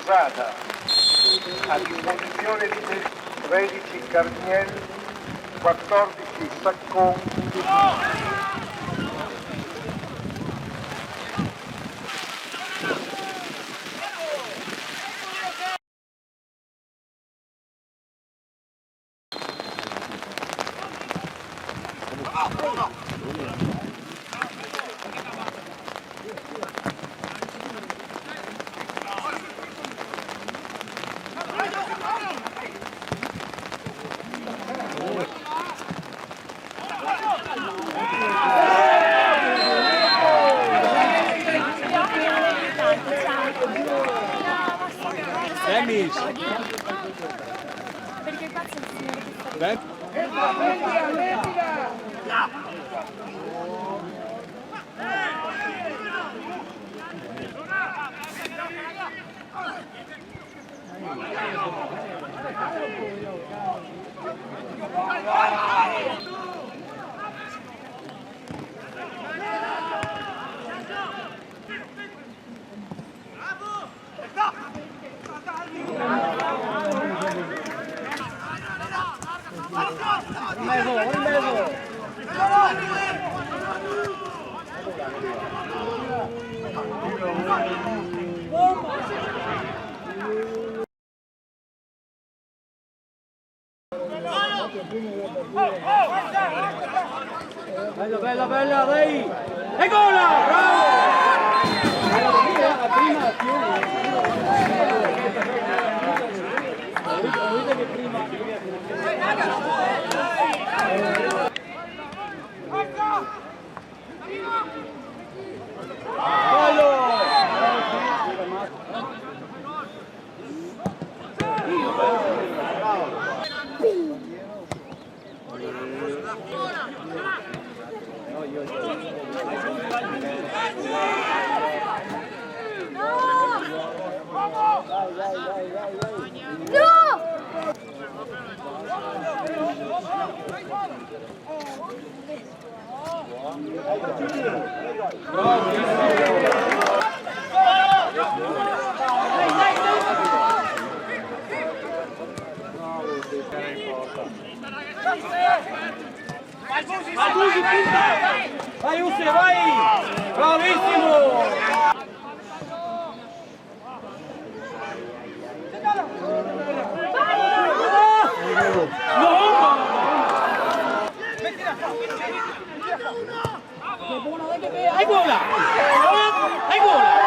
sposata. A disposizione di 13 Carniel, 14 Saccon. Demis! Perché cazzo il signore che sta... Beh. Bella, bella, bella, dai! E gola! Bravo! La prima azione. Vedete che prima... Vai Usse, vai! Bravissimo! Hai gola! Hai gola!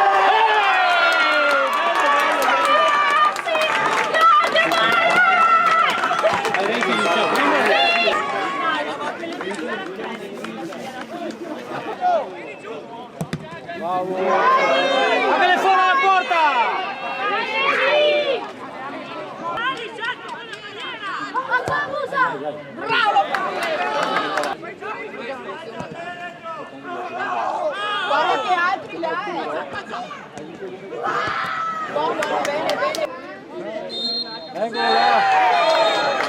Avete fuori la porta! Bravo! Guarda che altri là! Buono, bene, bene! Eccola!